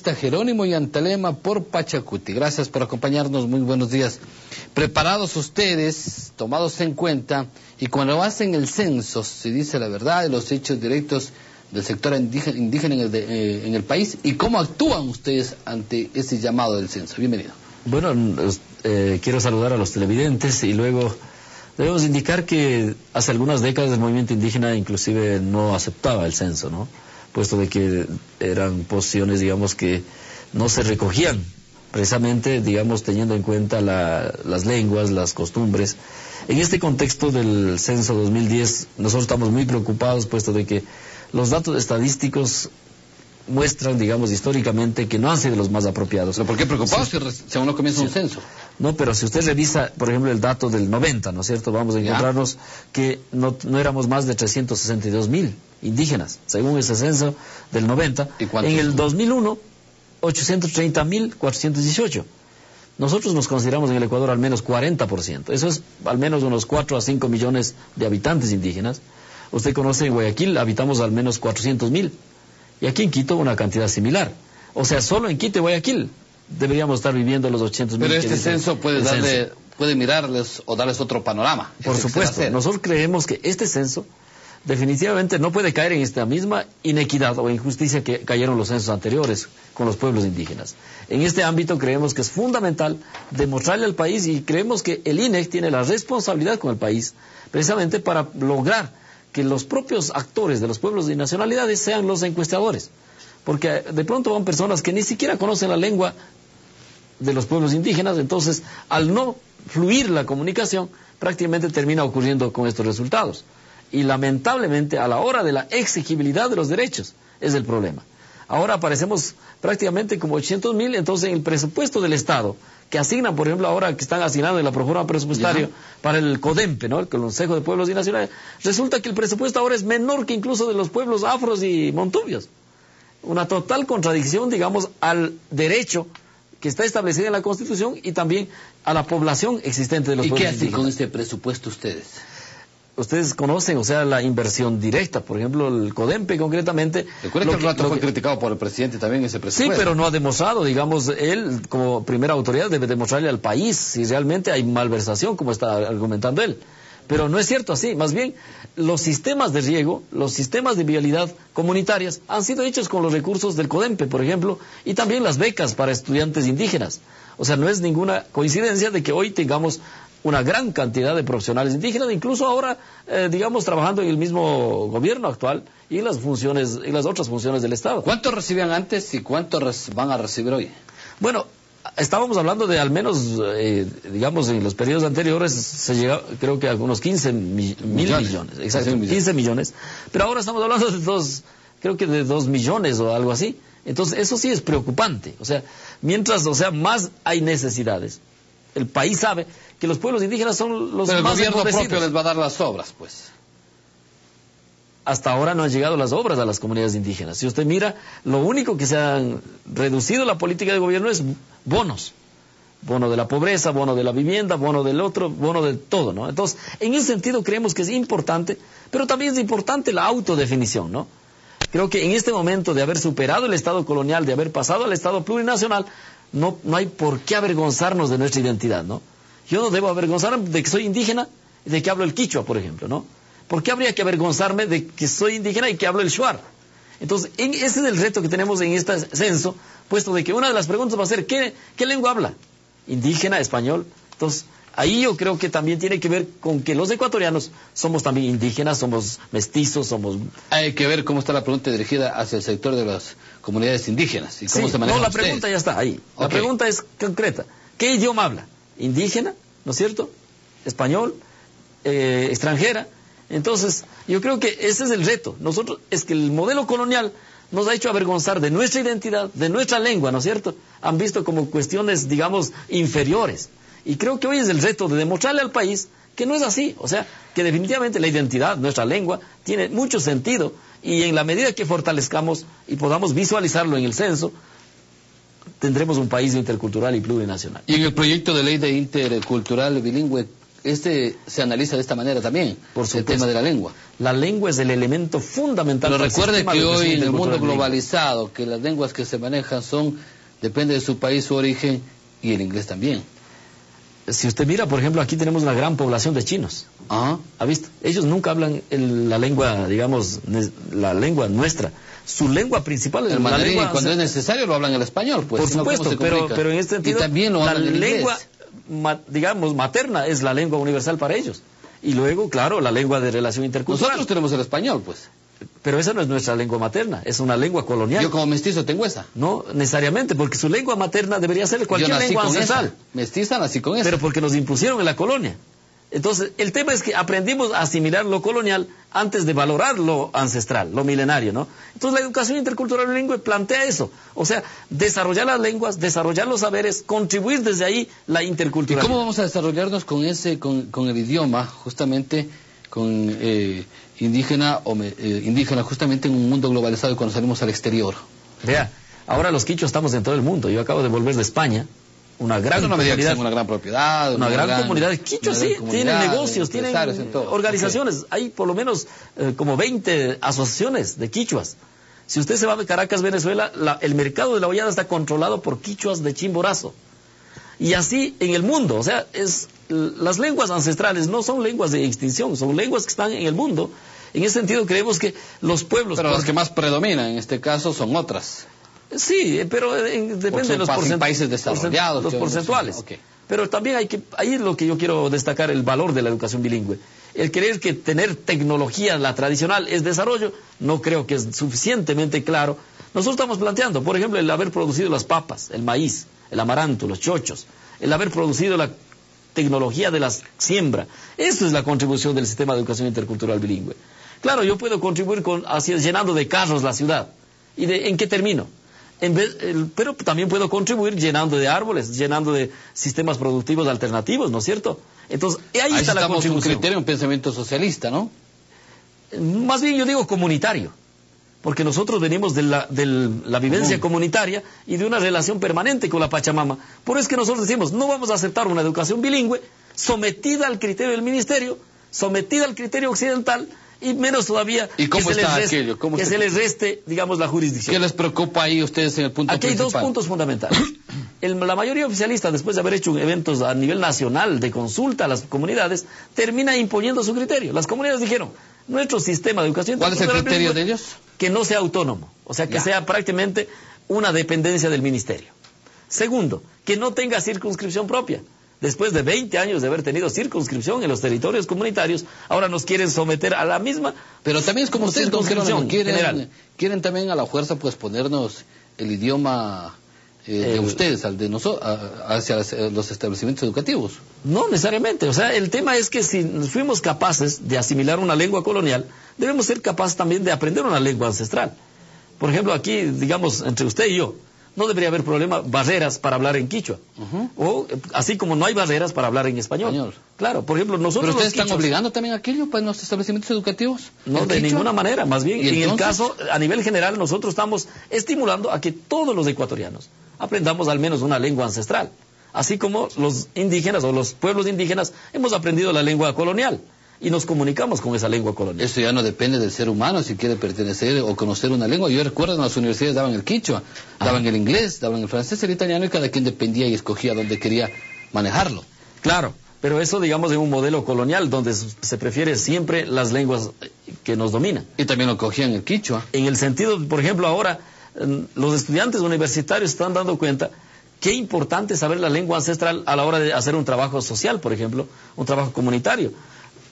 Jerónimo Yantalema por Pachacuti. Gracias por acompañarnos, muy buenos días. Preparados ustedes, tomados en cuenta, y cuando hacen el censo, se dice la verdad de los hechos directos del sector indígena en el país, y cómo actúan ustedes ante ese llamado del censo. Bienvenido. Bueno, quiero saludar a los televidentes y luego debemos indicar que hace algunas décadas el movimiento indígena inclusive no aceptaba el censo, ¿no? Puesto de que eran posiciones, digamos, que no se recogían, precisamente, digamos, teniendo en cuenta las lenguas, las costumbres. En este contexto del censo 2010, nosotros estamos muy preocupados, puesto de que los datos estadísticos muestran, digamos, históricamente que no han sido los más apropiados. ¿Pero por qué preocupados si aún no comienza un censo? No, pero si usted revisa, por ejemplo, el dato del 90, ¿no es cierto? Vamos a encontrarnos que no éramos más de 362.000 indígenas, según ese censo del 90. En el 2001, 830.418. Nosotros nos consideramos en el Ecuador al menos 40%. Eso es al menos unos 4 a 5 millones de habitantes indígenas. Usted conoce, en Guayaquil habitamos al menos 400.000. Y aquí en Quito una cantidad similar. O sea, solo en Quito y Guayaquil deberíamos estar viviendo los 800.000. Pero este censo puede mirarles o darles otro panorama. Por supuesto. Nosotros creemos que este censo definitivamente no puede caer en esta misma inequidad o injusticia que cayeron los censos anteriores con los pueblos indígenas. En este ámbito creemos que es fundamental demostrarle al país, y creemos que el INEC tiene la responsabilidad con el país precisamente para lograr que los propios actores de los pueblos y nacionalidades sean los encuestadores. Porque de pronto van personas que ni siquiera conocen la lengua de los pueblos indígenas, entonces al no fluir la comunicación, prácticamente termina ocurriendo con estos resultados. Y lamentablemente a la hora de la exigibilidad de los derechos es el problema. Ahora aparecemos prácticamente como 800.000, entonces en el presupuesto del Estado, que asignan, por ejemplo, ahora que están asignando en la programa presupuestario para el CODEMPE, ¿no?, el Consejo de Pueblos y Nacionalidades, resulta que el presupuesto ahora es menor que incluso de los pueblos afros y montubios. Una total contradicción, digamos, al derecho que está establecido en la Constitución y también a la población existente de los pueblos indígenas. ¿Y qué hacen con este presupuesto ustedes? Ustedes conocen, o sea, la inversión directa, por ejemplo, el CODEMPE concretamente. Recuerda que el rato fue criticado por el presidente también ese presupuesto. Sí, pero no ha demostrado, digamos, él como primera autoridad debe demostrarle al país si realmente hay malversación, como está argumentando él. Pero no es cierto así, más bien los sistemas de riego, los sistemas de vialidad comunitarias han sido hechos con los recursos del CODEMPE, por ejemplo, y también las becas para estudiantes indígenas. O sea, no es ninguna coincidencia de que hoy tengamos una gran cantidad de profesionales indígenas, incluso ahora, digamos, trabajando en el mismo gobierno actual y las funciones, y las otras funciones del Estado. ¿Cuánto recibían antes y cuánto van a recibir hoy? Bueno, estábamos hablando de al menos, digamos, en los periodos anteriores se llegaba, creo que a unos 15 mil millones. Exacto, 15 millones. Pero ahora estamos hablando de creo que de 2 millones o algo así. Entonces, eso sí es preocupante. O sea, mientras, o sea, más hay necesidades. El país sabe que los pueblos indígenas son los más empobrecidos. Pero el gobierno propio les va a dar las obras, pues. Hasta ahora no han llegado las obras a las comunidades indígenas. Si usted mira, lo único que se han reducido la política de gobierno es bonos. Bono de la pobreza, bono de la vivienda, bono del otro, bono de todo, ¿no? Entonces, en ese sentido creemos que es importante, pero también es importante la autodefinición, ¿no? Creo que en este momento de haber superado el Estado colonial, de haber pasado al Estado plurinacional, no hay por qué avergonzarnos de nuestra identidad, ¿no? Yo no debo avergonzarme de que soy indígena y de que hablo el quichua, por ejemplo, ¿no? ¿Por qué habría que avergonzarme de que soy indígena y que hablo el shuar? Entonces, ese es el reto que tenemos en este censo, puesto de que una de las preguntas va a ser, ¿qué lengua habla? ¿Indígena, español? Entonces, ahí yo creo que también tiene que ver con que los ecuatorianos somos también indígenas, somos mestizos, somos... Hay que ver cómo está la pregunta dirigida hacia el sector de las comunidades indígenas y cómo se maneja. No, la pregunta ya está ahí. La pregunta es concreta. ¿Qué idioma habla? ¿Indígena? ¿No es cierto? ¿Español? ¿Extranjera? Entonces, yo creo que ese es el reto. Nosotros, es que el modelo colonial nos ha hecho avergonzar de nuestra identidad, de nuestra lengua, ¿no es cierto? Han visto como cuestiones, digamos, inferiores. Y creo que hoy es el reto de demostrarle al país que no es así. O sea, que definitivamente la identidad, nuestra lengua, tiene mucho sentido. Y en la medida que fortalezcamos y podamos visualizarlo en el censo, tendremos un país intercultural y plurinacional. Y en el proyecto de ley de intercultural bilingüe, se analiza de esta manera también, Por supuesto. el tema de la lengua. La lengua es el elemento fundamental. Pero para el recuerde sistema que de educación hoy en el mundo intercultural globalizado, que las lenguas que se manejan depende de su país, su origen, y el inglés también. Si usted mira, por ejemplo, aquí tenemos una gran población de chinos. Ajá. ¿Ha visto? Ellos nunca hablan la lengua, digamos, la lengua nuestra. Su lengua principal es El la mandarín, lengua... y cuando es necesario lo hablan el español, pues. Por si no, ¿cómo supuesto, se comunican? pero en este sentido, y también lo la hablan en lengua, inglés. digamos, materna es la lengua universal para ellos. Y luego, claro, la lengua de relación intercultural. Nosotros tenemos el español, pues. Pero esa no es nuestra lengua materna, es una lengua colonial. Yo como mestizo tengo esa. No necesariamente, porque su lengua materna debería ser cualquier Yo nací lengua con ancestral. esa. Mestiza nací con esa. Pero porque nos impusieron en la colonia. Entonces, el tema es que aprendimos a asimilar lo colonial antes de valorar lo ancestral, lo milenario, ¿no? Entonces, la educación intercultural bilingüe plantea eso. O sea, desarrollar las lenguas, desarrollar los saberes, contribuir desde ahí la ¿Y interculturalidad. cómo vamos a desarrollarnos con el idioma, justamente con indígena justamente en un mundo globalizado y cuando salimos al exterior? Vea, ahora los quichos estamos en todo el mundo. Yo acabo de volver de España. Una gran Pero no me diga que comunidad, son una gran propiedad. una gran comunidad de quichos, sí, tienen negocios, tienen en todo. organizaciones. Okay. Hay por lo menos como 20 asociaciones de quichuas. Si usted se va a Caracas, Venezuela, el mercado de la hollada está controlado por quichuas de Chimborazo. Y así en el mundo, o sea, las lenguas ancestrales no son lenguas de extinción, son lenguas que están en el mundo. En ese sentido creemos que los pueblos... Pero las que más predominan en este caso son otras. Sí, pero depende de los países desarrollados. Los porcentuales. Okay. Pero también ahí es lo que yo quiero destacar, el valor de la educación bilingüe. El creer que tener tecnología, la tradicional, es desarrollo, no creo que es suficientemente claro. Nosotros estamos planteando, por ejemplo, el haber producido las papas, el maíz, el amaranto, los chochos, el haber producido la tecnología de la siembra. Eso es la contribución del sistema de educación intercultural bilingüe. Claro, yo puedo contribuir llenando de carros la ciudad. ¿En qué termino? Pero también puedo contribuir llenando de árboles, llenando de sistemas productivos alternativos, ¿no es cierto? Entonces, ahí está la contribución. Un criterio, un pensamiento socialista, ¿no? Más bien yo digo comunitario, porque nosotros venimos de la vivencia comunitaria y de una relación permanente con la Pachamama. Por eso es que nosotros decimos, no vamos a aceptar una educación bilingüe sometida al criterio del ministerio, sometida al criterio occidental, y menos todavía ¿Y cómo que se les reste, digamos, la jurisdicción. ¿Qué les preocupa ahí ustedes en el punto Aquí principal? Hay dos puntos fundamentales. La mayoría oficialista, después de haber hecho eventos a nivel nacional de consulta a las comunidades, termina imponiendo su criterio. Las comunidades dijeron, nuestro sistema de educación... ¿Cuál es el criterio de ellos? Que no sea autónomo, o sea, que sea prácticamente una dependencia del ministerio. Segundo, que no tenga circunscripción propia. Después de 20 años de haber tenido circunscripción en los territorios comunitarios, ahora nos quieren someter a la misma... Pero también es como ustedes, quieren también a la fuerza pues ponernos el idioma de ustedes, al de nosotros, hacia los establecimientos educativos. No necesariamente, o sea, el tema es que si fuimos capaces de asimilar una lengua colonial, debemos ser capaces también de aprender una lengua ancestral. Por ejemplo, aquí, digamos, entre usted y yo, no debería haber barreras para hablar en quichua. O así como no hay barreras para hablar en español. Claro, por ejemplo, nosotros... ¿Pero ustedes están obligando también a aquello para nuestros establecimientos educativos? No, de ninguna manera. Más bien, en el caso, a nivel general, nosotros estamos estimulando a que todos los ecuatorianos aprendamos al menos una lengua ancestral. Así como los indígenas o los pueblos indígenas hemos aprendido la lengua colonial. Y nos comunicamos con esa lengua colonial. Eso ya no depende del ser humano si quiere pertenecer o conocer una lengua. Yo recuerdo en las universidades daban el quichua, daban el inglés, daban el francés, el italiano, y cada quien dependía y escogía dónde quería manejarlo. Claro, pero eso digamos en un modelo colonial donde se prefiere siempre las lenguas que nos dominan. Y también lo cogían el quichua. En el sentido, por ejemplo, ahora los estudiantes universitarios están dando cuenta qué importante es saber la lengua ancestral a la hora de hacer un trabajo social, por ejemplo, un trabajo comunitario.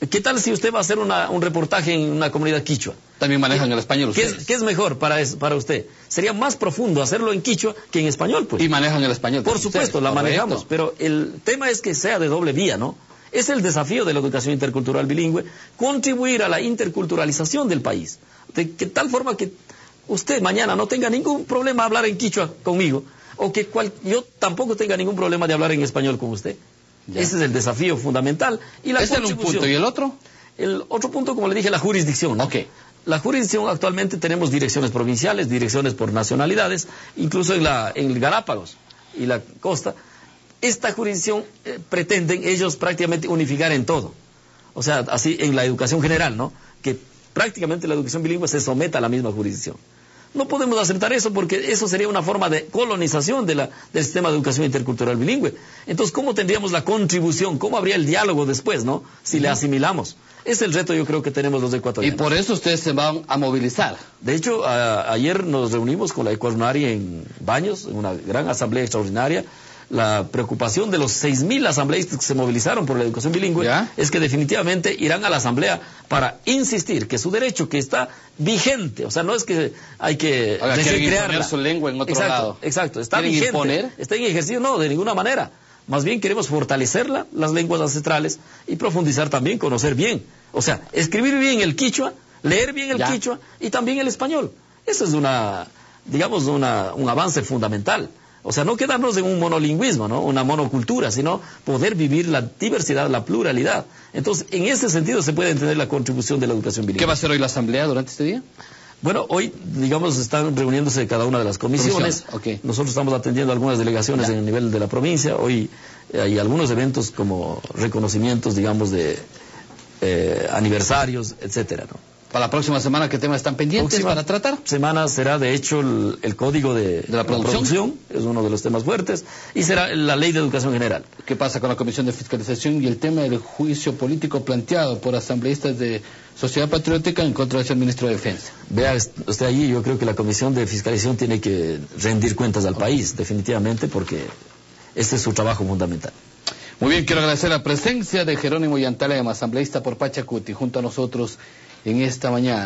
¿Qué tal si usted va a hacer un reportaje en una comunidad quichua? También manejan el español ustedes. ¿Qué es mejor para usted? Sería más profundo hacerlo en quichua que en español, pues. Y manejan el español. Por supuesto, la manejamos, pero el tema es que sea de doble vía, ¿no? Es el desafío de la educación intercultural bilingüe, contribuir a la interculturalización del país. De tal forma que usted mañana no tenga ningún problema de hablar en quichua conmigo, o que yo tampoco tenga ningún problema de hablar en español con usted. Ya. Ese es el desafío fundamental. Y la ¿Ese es un punto? ¿Y el otro? El otro punto, como le dije, la jurisdicción, ¿no? Okay. La jurisdicción, actualmente tenemos direcciones provinciales, direcciones por nacionalidades, incluso en Galápagos y la costa. esta jurisdicción pretenden ellos prácticamente unificar en todo. O sea, así en la educación general, ¿no? Que prácticamente la educación bilingüe se someta a la misma jurisdicción. No podemos aceptar eso porque eso sería una forma de colonización del sistema de educación intercultural bilingüe. Entonces, ¿cómo tendríamos la contribución? ¿Cómo habría el diálogo después, no? Si le asimilamos. Es el reto, yo creo, que tenemos los ecuatorianos. Y por eso ustedes se van a movilizar. De hecho, ayer nos reunimos con la Ecualunaria en Baños, en una gran asamblea extraordinaria. La preocupación de los 6.000 asambleístas que se movilizaron por la educación bilingüe es que definitivamente irán a la asamblea para insistir que su derecho, que está vigente, o sea, no es que hay que imponer su lengua en otro lado. Exacto, está vigente, imponer? Está en ejercicio, no, de ninguna manera. Más bien queremos fortalecerla, las lenguas ancestrales, y profundizar también, conocer bien. O sea, escribir bien el quichua, leer bien el quichua y también el español. Eso es un avance fundamental. O sea, no quedarnos en un monolingüismo, ¿no? Una monocultura, sino poder vivir la diversidad, la pluralidad. Entonces, en ese sentido se puede entender la contribución de la educación bilingüe. ¿Qué va a hacer hoy la asamblea durante este día? Bueno, hoy, digamos, están reuniéndose cada una de las comisiones. Okay. Nosotros estamos atendiendo algunas delegaciones en el nivel de la provincia. Hoy hay algunos eventos como reconocimientos, digamos, de aniversarios, etcétera, ¿no? Para la próxima semana, ¿qué temas están pendientes para tratar? Semana será, de hecho, el código de la producción, es uno de los temas fuertes, y será la ley de educación general. ¿Qué pasa con la Comisión de Fiscalización y el tema del juicio político planteado por asambleístas de Sociedad Patriótica en contra del ministro de Defensa? Vea usted allí, yo creo que la Comisión de Fiscalización tiene que rendir cuentas al país, definitivamente, porque este es su trabajo fundamental. Muy bien, quiero agradecer la presencia de Jerónimo Yantalema, asambleísta por Pachacuti, junto a nosotros en esta mañana.